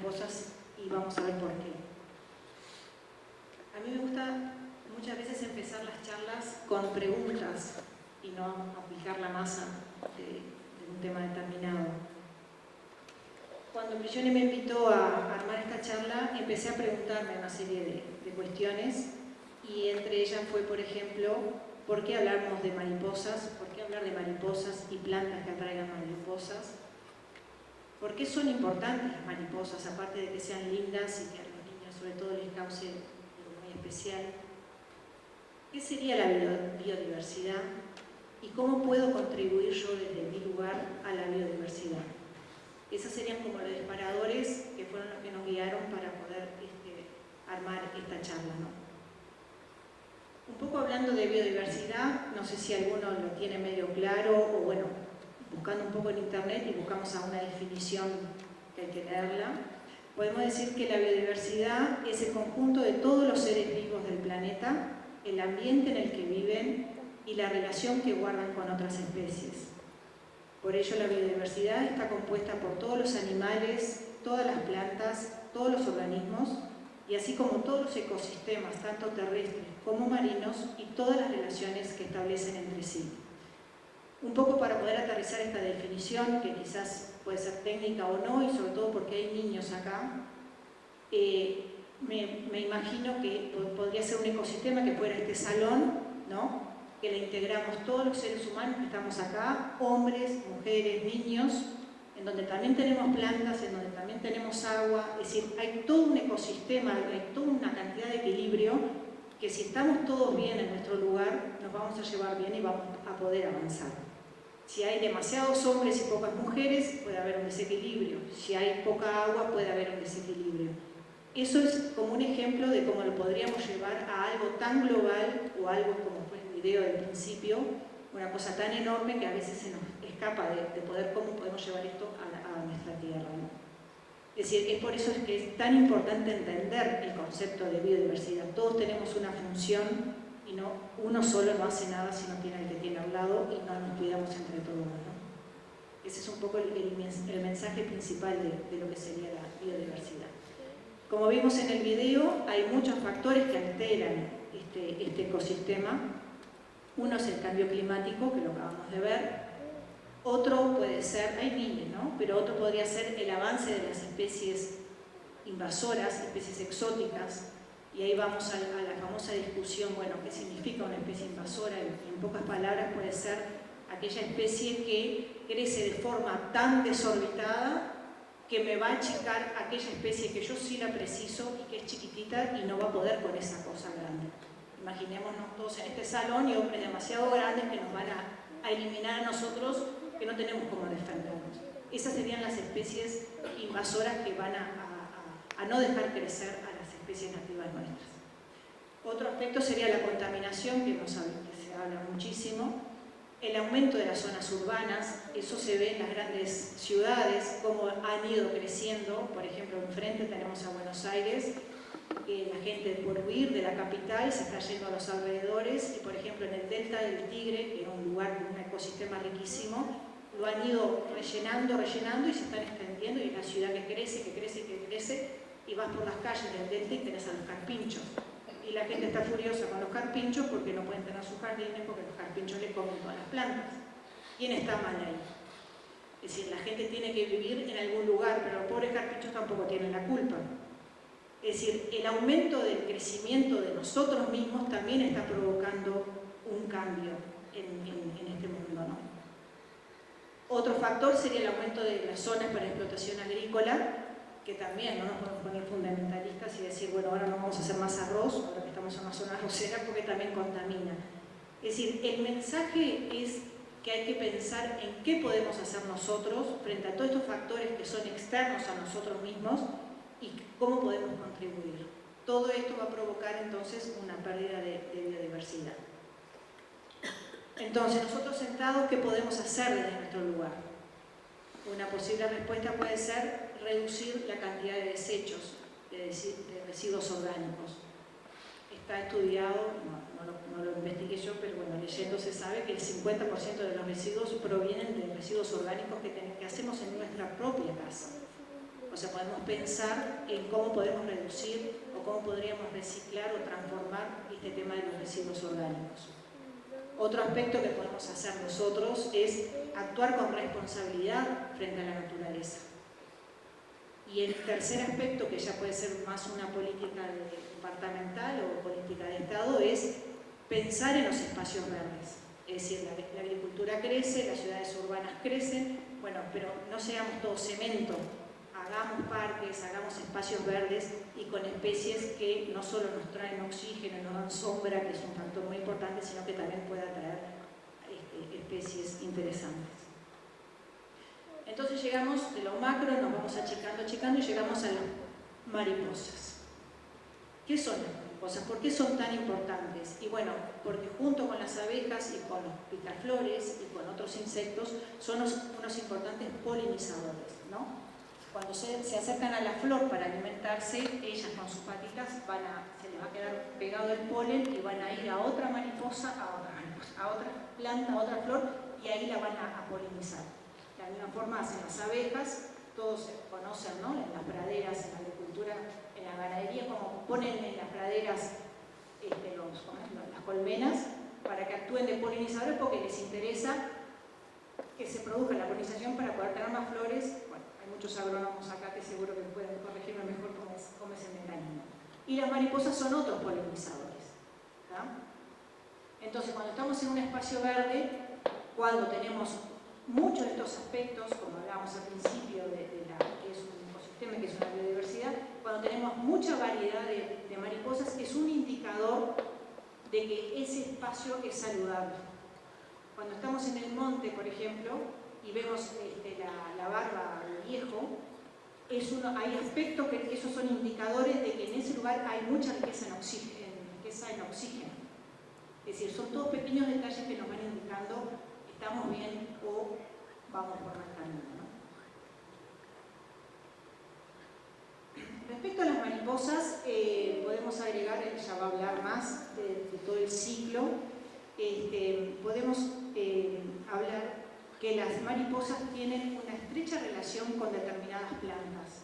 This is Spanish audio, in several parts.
mariposas y vamos a ver por qué. A mí me gusta muchas veces empezar las charlas con preguntas y no aplicar la masa de un tema determinado. Cuando Prigioni me invitó a armar esta charla, empecé a preguntarme una serie de cuestiones y entre ellas fue, por ejemplo, ¿por qué hablamos de mariposas? ¿Por qué hablar de mariposas y plantas que atraigan mariposas? ¿Por qué son importantes las mariposas, aparte de que sean lindas y que a los niños sobre todo les cause algo muy especial? ¿Qué sería la biodiversidad? ¿Y cómo puedo contribuir yo desde mi lugar a la biodiversidad? Esos serían como los disparadores que fueron los que nos guiaron para poder armar esta charla, ¿no? Un poco hablando de biodiversidad, no sé si alguno lo tiene medio claro o bueno, buscando un poco en internet y buscamos a una definición que hay que leerla, podemos decir que la biodiversidad es el conjunto de todos los seres vivos del planeta, el ambiente en el que viven y la relación que guardan con otras especies. Por ello la biodiversidad está compuesta por todos los animales, todas las plantas, todos los organismos y así como todos los ecosistemas, tanto terrestres como marinos y todas las relaciones que establecen entre sí. Un poco para poder aterrizar esta definición, que quizás puede ser técnica o no, y sobre todo porque hay niños acá, me imagino que podría ser un ecosistema que fuera este salón, ¿no? Que le integramos todos los seres humanos que estamos acá, hombres, mujeres, niños, en donde también tenemos plantas, en donde también tenemos agua, es decir, hay todo un ecosistema, hay toda una cantidad de equilibrio que si estamos todos bien en nuestro lugar, nos vamos a llevar bien y vamos a poder avanzar. Si hay demasiados hombres y pocas mujeres, puede haber un desequilibrio. Si hay poca agua, puede haber un desequilibrio. Eso es como un ejemplo de cómo lo podríamos llevar a algo tan global o algo como fue el video del principio, una cosa tan enorme que a veces se nos escapa de poder cómo podemos llevar esto a nuestra tierra, ¿no? Es decir, es por eso que es tan importante entender el concepto de biodiversidad. Todos tenemos una función y no uno solo no hace nada si no tiene al que tiene al lado y no nos cuidamos entre todos, ¿no? Ese es un poco el mensaje principal de lo que sería la biodiversidad. Como vimos en el video, hay muchos factores que alteran este ecosistema. Uno es el cambio climático, que lo acabamos de ver. Otro puede ser, hay miles, ¿no? Pero otro podría ser el avance de las especies invasoras, especies exóticas. Y ahí vamos a la famosa discusión, bueno, ¿qué significa una especie invasora? En pocas palabras puede ser aquella especie que crece de forma tan desorbitada que me va a achicar aquella especie que yo sí la preciso y que es chiquitita y no va a poder con esa cosa grande. Imaginémonos todos en este salón y hombres demasiado grandes que nos van a eliminar a nosotros que no tenemos cómo defendernos. Esas serían las especies invasoras que van a no dejar crecer a las especies nativas nuestras. Otro aspecto sería la contaminación, que se habla muchísimo. El aumento de las zonas urbanas, eso se ve en las grandes ciudades, cómo han ido creciendo. Por ejemplo, enfrente tenemos a Buenos Aires, la gente por huir de la capital se está yendo a los alrededores y por ejemplo en el delta del Tigre, que era un lugar de un ecosistema riquísimo, lo han ido rellenando y se están extendiendo y es una ciudad que crece y vas por las calles del delta y tenés a los carpinchos. Y la gente está furiosa con los carpinchos porque no pueden tener sus jardines porque los carpinchos le comen todas las plantas. ¿Quién está mal ahí? Es decir, la gente tiene que vivir en algún lugar, pero los pobres carpinchos tampoco tienen la culpa. Es decir, el aumento del crecimiento de nosotros mismos también está provocando un cambio en este mundo, ¿no? Otro factor sería el aumento de las zonas para explotación agrícola, que también no nos podemos poner fundamentalistas y decir, bueno, ahora no vamos a hacer más arroz, ahora que estamos en una zona arrocera, porque también contamina. Es decir, el mensaje es que hay que pensar en qué podemos hacer nosotros frente a todos estos factores que son externos a nosotros mismos y cómo podemos contribuir. Todo esto va a provocar entonces una pérdida de biodiversidad. Entonces, nosotros sentados, ¿qué podemos hacer desde nuestro lugar? Una posible respuesta puede ser reducir la cantidad de desechos, de residuos orgánicos. Está estudiado, no lo investigué yo, pero bueno, leyendo se sabe que el 50% de los residuos provienen de residuos orgánicos que hacemos en nuestra propia casa. O sea, podemos pensar en cómo podemos reducir o cómo podríamos reciclar o transformar este tema de los residuos orgánicos. Otro aspecto que podemos hacer nosotros es actuar con responsabilidad frente a la naturaleza. Y el tercer aspecto, que ya puede ser más una política departamental o política de Estado, es pensar en los espacios verdes. Es decir, la agricultura crece, las ciudades urbanas crecen, bueno, pero no seamos todo cemento. Hagamos parques, hagamos espacios verdes y con especies que no solo nos traen oxígeno, nos dan sombra, que es un factor muy importante, sino que también pueda traer especies interesantes. Entonces llegamos de lo macro, nos vamos achicando y llegamos a las mariposas. ¿Qué son las mariposas? ¿Por qué son tan importantes? Y bueno, porque junto con las abejas y con los picaflores y con otros insectos son unos importantes polinizadores, ¿no? Cuando se acercan a la flor para alimentarse, ellas con sus patitas se les va a quedar pegado el polen y van a ir a otra mariposa, a otra planta, a otra flor, y ahí la van a polinizar. De la misma forma hacen las abejas, todos se conocen, ¿no? En las praderas, en la agricultura, en la ganadería, como ponen en las praderas las colmenas para que actúen de polinizadores porque les interesa que se produzca la polinización para poder tener más flores. Bueno, hay muchos agrónomos acá que seguro que pueden corregirme mejor cómo es el mecanismo. Y las mariposas son otros polinizadores, ¿tá? Entonces, cuando estamos en un espacio verde, cuando tenemos muchos de estos aspectos, como hablábamos al principio que es un ecosistema, que es una biodiversidad, cuando tenemos mucha variedad de mariposas, es un indicador de que ese espacio es saludable. Cuando estamos en el monte, por ejemplo, y vemos la barba del viejo, hay aspectos que esos son indicadores de que en ese lugar hay mucha riqueza en oxígeno. Es decir, son todos pequeños detalles que nos van indicando estamos bien o vamos por mal camino, ¿no? Respecto a las mariposas, podemos agregar, ella va a hablar más de todo el ciclo. Podemos hablar que las mariposas tienen una estrecha relación con determinadas plantas.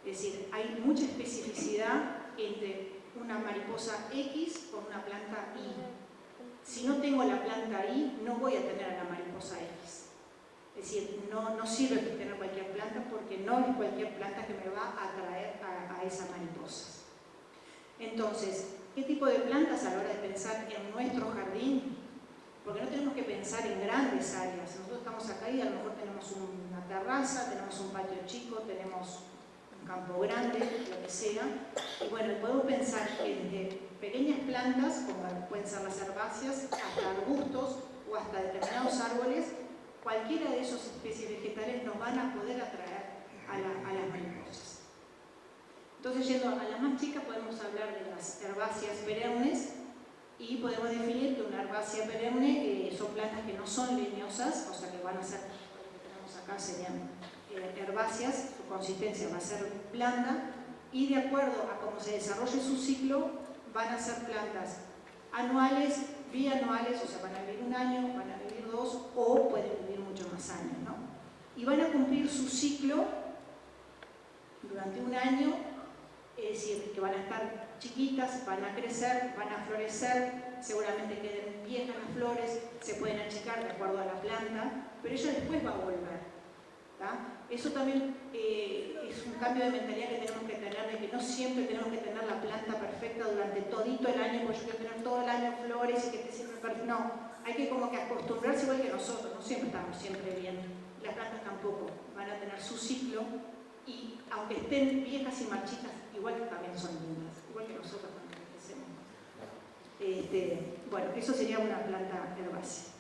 Es decir, hay mucha especificidad entre una mariposa X con una planta Y. Si no tengo la planta Y, no voy a tener a la mariposa X. Es decir, no sirve tener cualquier planta porque no es cualquier planta que me va a atraer a esas mariposas. Entonces, ¿qué tipo de plantas a la hora de pensar en nuestro jardín? Porque no tenemos que pensar en grandes áreas. Nosotros estamos acá y a lo mejor tenemos una terraza, tenemos un patio chico, tenemos un campo grande, lo que sea. Y bueno, podemos pensar en pequeñas plantas, como pueden ser las herbáceas, hasta arbustos o hasta determinados árboles. Cualquiera de esas especies vegetales nos van a poder atraer a las mariposas. Entonces, yendo a las más chicas, podemos hablar de las herbáceas perennes y podemos definir que una herbácea perenne son plantas que no son leñosas, o sea que van a ser, lo que tenemos acá serían herbáceas, su consistencia va a ser blanda y de acuerdo a cómo se desarrolle su ciclo, van a ser plantas anuales, bianuales, o sea, van a vivir un año, van a vivir 2 o pueden vivir mucho más años, ¿no? Y van a cumplir su ciclo durante un año, es decir, que van a estar chiquitas, van a crecer, van a florecer, seguramente queden viejas las flores, se pueden achicar de acuerdo a la planta, pero ella después va a volver, ¿tá? Eso también es un cambio de mentalidad que tenemos que tener, de que no siempre tenemos que tener la planta perfecta durante todito el año, porque yo quiero tener todo el año flores y que esté siempre perfecto. No, hay que como que acostumbrarse igual que nosotros, no siempre estamos siempre bien. Las plantas tampoco van a tener su ciclo y aunque estén viejas y marchitas, igual que también son lindas, igual que nosotros cuando crecemos. Bueno, eso sería una planta herbácea.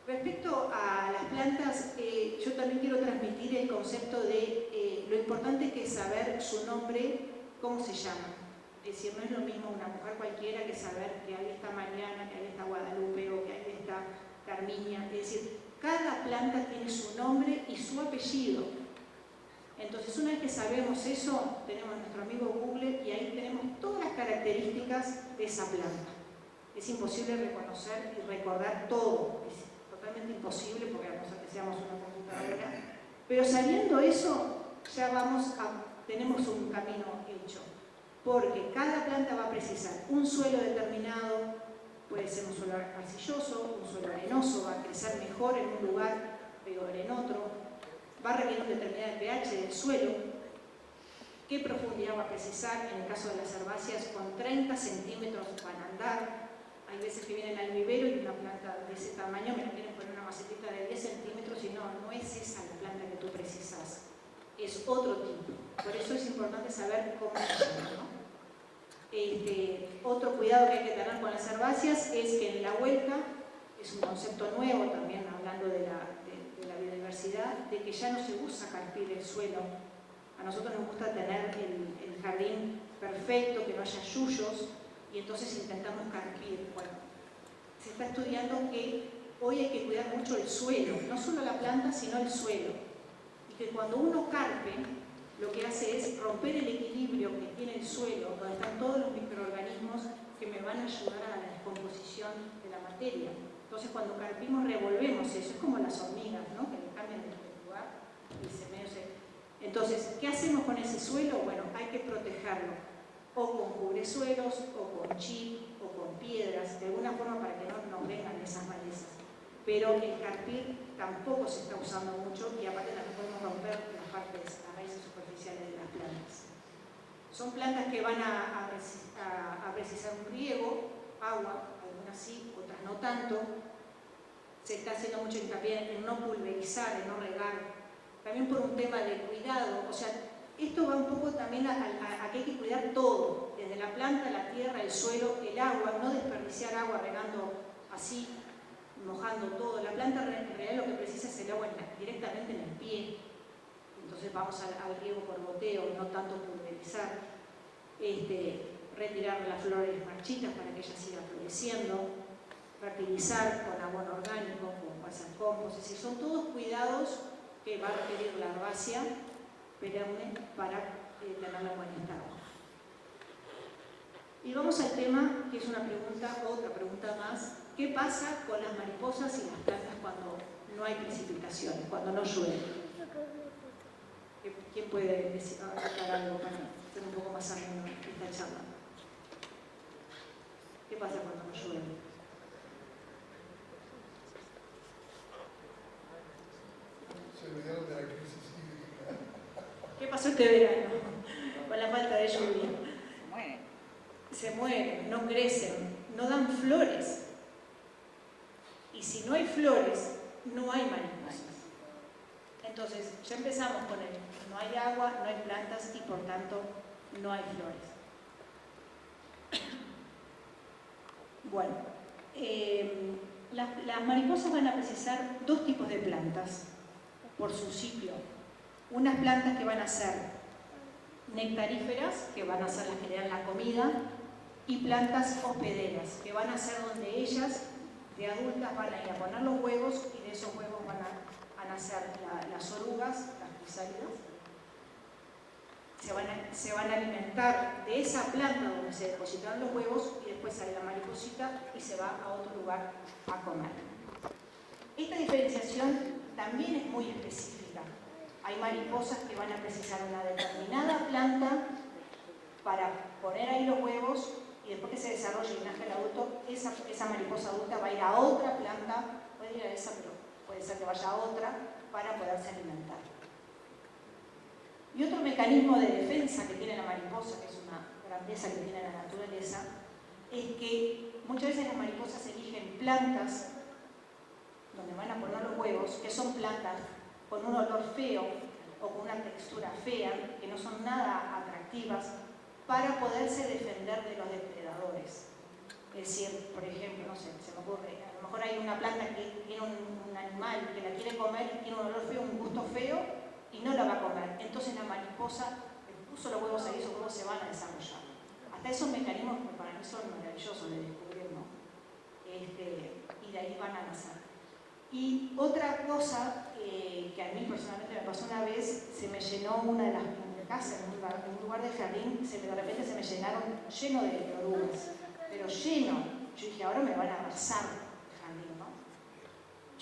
Respecto a las plantas, yo también quiero transmitir el concepto de lo importante que es saber su nombre, cómo se llama. Es decir, no es lo mismo una mujer cualquiera que saber que ahí está Mariana, que ahí está Guadalupe o que ahí está Carmiña. Es decir, cada planta tiene su nombre y su apellido. Entonces, una vez que sabemos eso, tenemos nuestro amigo Google y ahí tenemos todas las características de esa planta. Es imposible reconocer y recordar todo. Es totalmente imposible porque a no ser que seamos una computadora. Pero sabiendo eso, ya tenemos un camino hecho, porque cada planta va a precisar un suelo determinado, puede ser un suelo arcilloso, un suelo arenoso, va a crecer mejor en un lugar, peor en otro, va a requerir un determinado pH del suelo, qué profundidad va a precisar, en el caso de las herbáceas, con 30 centímetros van a andar. Hay veces que vienen al vivero y una planta de ese tamaño me la quieren poner una macetita de 10 centímetros y no es esa la planta que tú precisas, es otro tipo. Por eso es importante saber cómo se llama, ¿no? Otro cuidado que hay que tener con las herbáceas es que en la huerta, es un concepto nuevo también hablando de la biodiversidad, de que ya no se usa carpir el suelo. A nosotros nos gusta tener el jardín perfecto, que no haya yuyos, y entonces intentamos carpir. Bueno, se está estudiando que hoy hay que cuidar mucho el suelo, no solo la planta, sino el suelo. Y que cuando uno carpe, lo que hace es romper el equilibrio que tiene el suelo, donde están todos los microorganismos que me van a ayudar a la descomposición de la materia. Entonces cuando carpimos revolvemos eso, es como las hormigas, ¿no? Que le cambian de lugar y se medio se... Entonces, ¿qué hacemos con ese suelo? Bueno, hay que protegerlo, o con cubresuelos, o con chip, o con piedras, de alguna forma para que no nos vengan esas malezas. Pero el carpir tampoco se está usando mucho y aparte también podemos romper las raíces superficiales de las plantas. Son plantas que van a precisar un riego, agua, algunas sí, otras no tanto. Se está haciendo mucho hincapié en no pulverizar, en no regar, también por un tema de cuidado. O sea, esto va un poco también a que hay que cuidar todo, desde la planta, la tierra, el suelo, el agua, no desperdiciar agua regando así, mojando todo. La planta en realidad lo que precisa es el agua directamente en el pie. Entonces vamos al riego por goteo, no tanto pulverizar. Retirar las flores marchitas para que ellas sigan floreciendo, fertilizar con abono orgánico, con compost, es decir, son todos cuidados que va a requerir la herbácea perenne para tenerla en buen estado. Y vamos al tema, que es una pregunta, otra pregunta más. ¿Qué pasa con las mariposas y las plantas cuando no hay precipitaciones, cuando no llueve? ¿Quién puede aclarar algo para ser un poco más ameno esta charla? ¿Qué pasa cuando no llueve? Se olvidaron de la crisis hídrica. ¿Qué pasó este verano con la falta de lluvia? Se mueren. Se mueren, no crecen, no dan flores. Y si no hay flores, no hay mariposas. Entonces, ya empezamos con el no hay agua, no hay plantas y por tanto no hay flores. Bueno, las mariposas van a precisar dos tipos de plantas por su ciclo. Unas plantas que van a ser nectaríferas, que van a ser las que le dan la comida, y plantas hospederas, que van a ser donde ellas, de adultas, van a ir a poner los huevos y de esos huevos van a nacer las orugas, las crisálidas. Se van a alimentar de esa planta donde se depositan los huevos y después sale la mariposita y se va a otro lugar a comer. Esta diferenciación también es muy específica. Hay mariposas que van a precisar una determinada planta para poner ahí los huevos y después que se desarrolle y nazca el adulto, esa mariposa adulta va a ir a otra planta, puede ir a esa, pero puede ser que vaya a otra, para poderse alimentar. Y otro mecanismo de defensa que tiene la mariposa, que es una grandeza que tiene la naturaleza, es que muchas veces las mariposas eligen plantas donde van a poner los huevos, que son plantas con un olor feo o con una textura fea, que no son nada atractivas, para poderse defender de los depredadores. Es decir, por ejemplo, no sé, se me ocurre, a lo mejor hay una planta que tiene un animal que la quiere comer y tiene un olor feo, un gusto feo, y no la va a comer. Entonces la mariposa puso los huevos ahí, esos huevos se van a desarrollar. Hasta esos mecanismos que para mí son maravillosos de descubrir, ¿no? Y de ahí van a nacer. Y otra cosa que a mí personalmente me pasó una vez, se me llenó una de las casas, en un lugar de jardín, de repente se me llenaron lleno de orugas, pero lleno. Yo dije, ahora me van a arrasar el jardín, ¿no?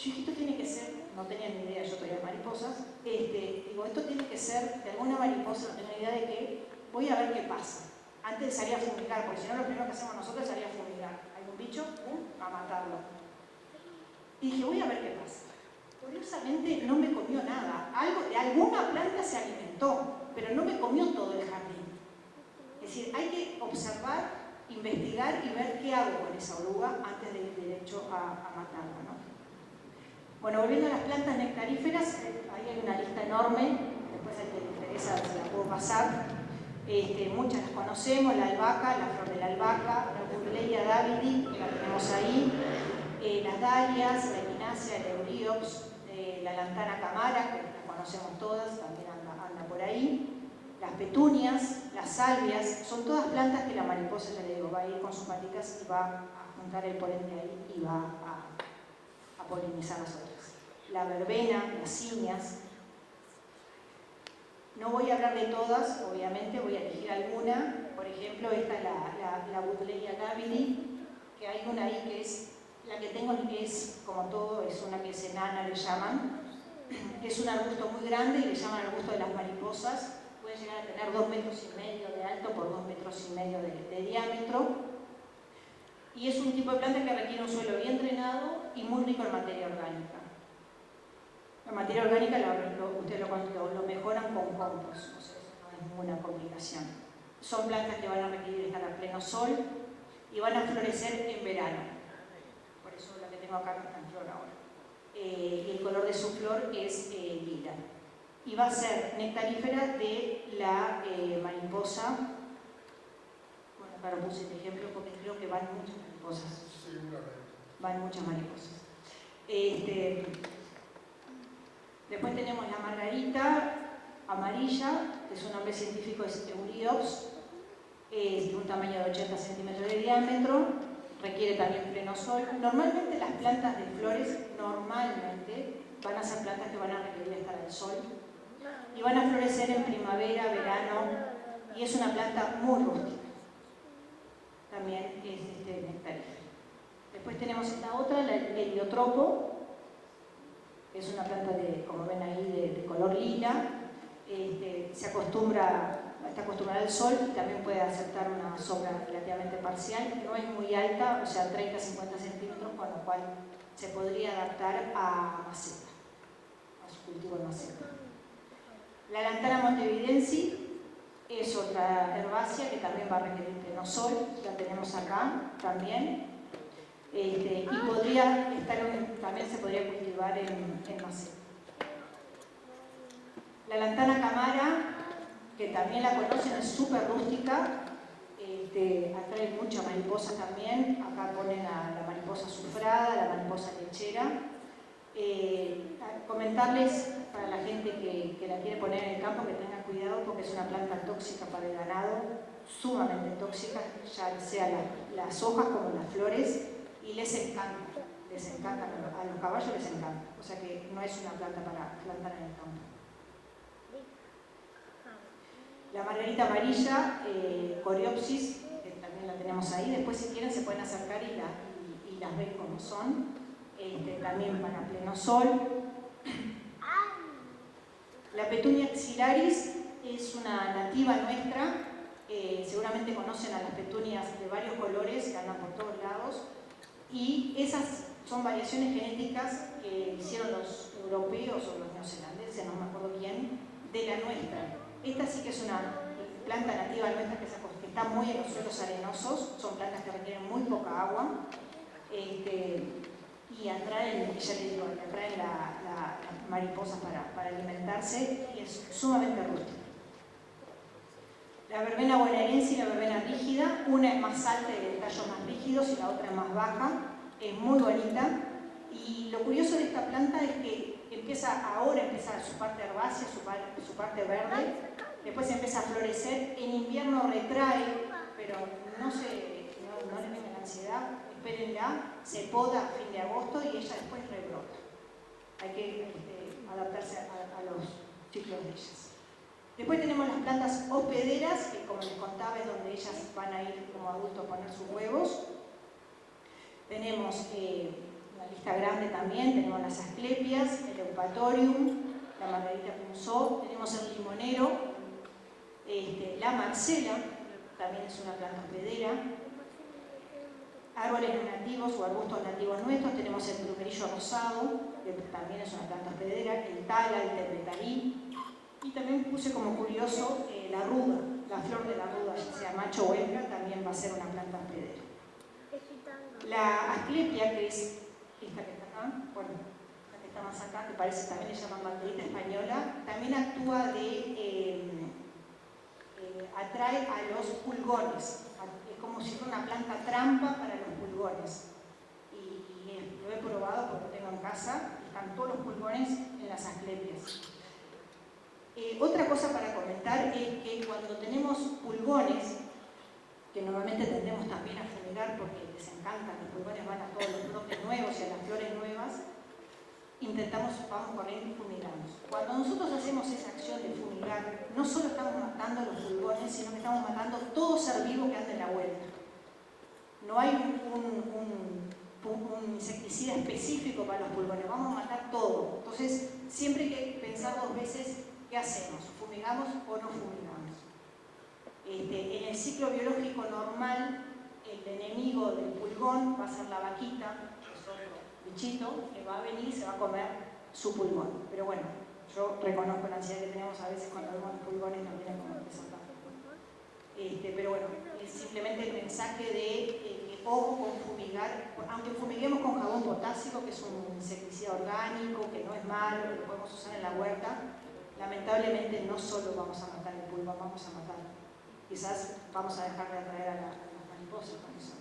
Yo dije, esto tiene que ser, no tenía ni idea, yo traía mariposas, digo, esto tiene que ser de alguna mariposa, no tengo idea de qué, voy a ver qué pasa. Antes de salir a fumigar, porque si no lo primero que hacemos nosotros es salir a fumigar. Hay un bicho, a matarlo. Y dije, voy a ver qué pasa. Curiosamente no me comió nada. De alguna planta se alimentó, pero no me comió todo el jardín. Es decir, hay que observar, investigar y ver qué hago con esa oruga antes de ir derecho a matarla, ¿no? Bueno, volviendo a las plantas nectaríferas, ahí hay una lista enorme, después al que le interesa se la puedo pasar. Muchas las conocemos, la albahaca, la flor de la albahaca, la Buddleia davidi, que la tenemos ahí, las dalias, la equinácea, el euriops, la lantana camara, que la conocemos todas, también anda por ahí, las petunias, las salvias, son todas plantas que la mariposa, ya le digo, va a ir con sus patitas y va a juntar el polen de ahí y va a polinizar las otras. La verbena, las ciñas. No voy a hablar de todas, obviamente, voy a elegir alguna. Por ejemplo, esta es la Buddleia davidi, que hay una ahí que es, la que tengo que es, como todo, es una que es enana, le llaman. Es un arbusto muy grande y le llaman arbusto de las mariposas. Puede llegar a tener 2,5 metros de alto por 2,5 metros de diámetro. Y es un tipo de planta que requiere un suelo bien drenado y muy rico en materia orgánica. La materia orgánica ustedes lo mejoran con compost, o sea, eso no es ninguna complicación. Son plantas que van a requerir estar a pleno sol y van a florecer en verano. Por eso la que tengo acá no está en flor ahora. Y el color de su flor es lila. Y va a ser nectarífera de la mariposa. Bueno, acá lo puse de ejemplo porque creo que van muchas mariposas. Seguramente. Van muchas mariposas. Después tenemos la margarita amarilla, que su nombre científico es Euriops, de un tamaño de 80 centímetros de diámetro, requiere también pleno sol. Normalmente las plantas de flores, van a ser plantas que van a requerir estar al sol y van a florecer en primavera, verano, y es una planta muy rústica. También es nectarífera. Después tenemos esta otra, el heliotropo. Es una planta, como ven ahí, de color lila. Está acostumbrada al sol y también puede aceptar una sombra relativamente parcial. No es muy alta, o sea, 30-50 centímetros, con lo cual se podría adaptar a maceta, a su cultivo en maceta. La lantana montevidense es otra herbácea que también va a requerir pleno sol, la tenemos acá también. Y también se podría cultivar en maceta. La lantana camara, que también la conocen, es súper rústica, atrae muchas mariposas también. Acá ponen a la mariposa azufrada, la mariposa lechera. Comentarles para la gente que la quiere poner en el campo que tengan cuidado porque es una planta tóxica para el ganado, sumamente tóxica, ya sea las hojas como las flores. Y les encanta, a los caballos les encanta, o sea que no es una planta para plantar en el campo. La margarita amarilla, Coreopsis, que también la tenemos ahí, después si quieren se pueden acercar y las ven como son, también van a pleno sol. La Petunia axillaris es una nativa nuestra, seguramente conocen a las petunias de varios colores que andan por todos lados. Y esas son variaciones genéticas que hicieron los europeos o los neozelandeses, no me acuerdo quién, de la nuestra. Esta sí que es una planta nativa nuestra que está muy en los suelos arenosos, son plantas que requieren muy poca agua y atraen, ya les digo, atraen las mariposas para alimentarse y es sumamente rústica. La verbena bonaerense y la verbena rígida, una es más alta y de tallos más rígidos y la otra es más baja, es muy bonita. Y lo curioso de esta planta es que ahora empieza su parte herbácea, su parte verde, después empieza a florecer, en invierno retrae, pero no le vengan ansiedad, espérenla, se poda a fin de agosto y ella después rebrota. Hay que adaptarse a los ciclos de ellas. Después tenemos las plantas hospederas, que como les contaba es donde ellas van a ir como adultos a poner sus huevos. Tenemos una lista grande también. Tenemos las asclepias, el eupatorium, la margarita punzó, tenemos el limonero, la marcela, también es una planta hospedera. Árboles nativos o arbustos nativos nuestros, tenemos el plumerillo rosado, que también es una planta hospedera, el tala, el tepetarí, y también puse como curioso la ruda, la flor de la ruda, ya sea macho o hembra, también va a ser una planta hospedera. La asclepia, que es esta que está acá, bueno, la que está más acá, que parece también le llaman banderita española, también actúa atrae a los pulgones, es como si fuera una planta trampa para los pulgones. Y lo he probado porque lo tengo en casa, están todos los pulgones en las asclepias. Otra cosa para comentar es que cuando tenemos pulgones, que normalmente tendemos también a fumigar porque les encantan, los pulgones van a todos los brotes nuevos y a las flores nuevas, vamos corriendo y fumigamos. Cuando nosotros hacemos esa acción de fumigar, no solo estamos matando los pulgones, sino que estamos matando todo ser vivo que ande en la vuelta. No hay un insecticida específico para los pulgones, vamos a matar todo. Entonces, siempre hay que pensar dos veces qué hacemos, ¿fumigamos o no fumigamos? En el ciclo biológico normal, el enemigo del pulgón va a ser la vaquita, que es otro bichito, que va a venir y se va a comer su pulgón. Pero bueno, yo reconozco la ansiedad que tenemos a veces cuando vemos los pulgones, nos viene como empezando. Pero bueno, es simplemente el mensaje de ojo con fumigar, aunque fumiguemos con jabón potásico, que es un insecticida orgánico, que no es malo, que lo podemos usar en la huerta, lamentablemente no solo vamos a matar el pulgón, vamos a matar. Quizás vamos a dejar de atraer a las mariposas con eso.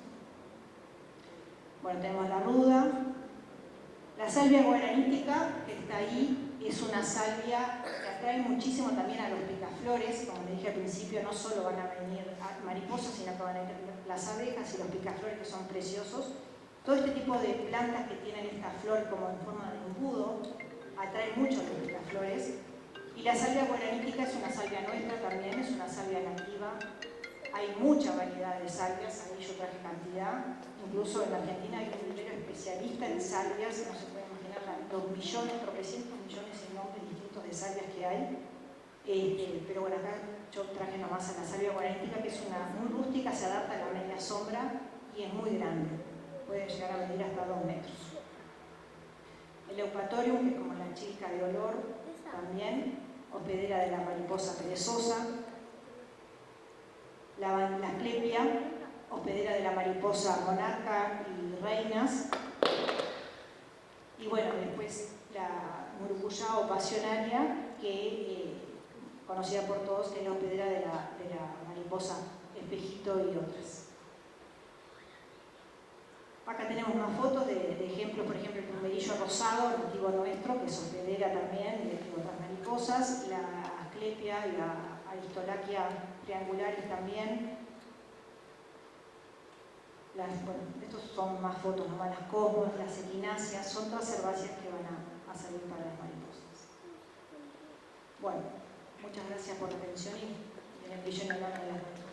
Bueno, tenemos la ruda. La salvia guaranítica, que está ahí, es una salvia que atrae muchísimo también a los picaflores. Como le dije al principio, no solo van a venir mariposas, sino que van a venir las abejas y los picaflores, que son preciosos. Todo este tipo de plantas que tienen esta flor como en forma de embudo atraen mucho a los picaflores. Y la salvia guaranítica es una salvia nuestra también, es una salvia nativa. Hay mucha variedad de salvias, ahí yo traje cantidad. Incluso en Argentina hay un libro especialista en salvias, no se puede imaginar los millones, tropecientos millones de nombres distintos de salvias que hay. Pero bueno, acá yo traje nomás a la salvia guaranítica, que es una muy rústica, se adapta a la media sombra y es muy grande. Puede llegar a medir hasta 2 metros. El eupatorium, que es como la chica de olor, también, hospedera de la mariposa perezosa. La asclepia, hospedera de la mariposa monarca y reinas. Y bueno, después la murucuyá o pasionaria, que conocida por todos, que es la hospedera de la mariposa espejito y otras. Acá tenemos más fotos de ejemplos, por ejemplo, el plumerillo rosado, nativo nuestro, que es hospedera también de otras mariposas, la asclepia y la aristolaquia triangulares también. Bueno, estos son más fotos, nomás las cosmos, las equináceas, son todas herbáceas que van a servir para las mariposas. Bueno, muchas gracias por la atención y en el brillo en el alma de las mariposas.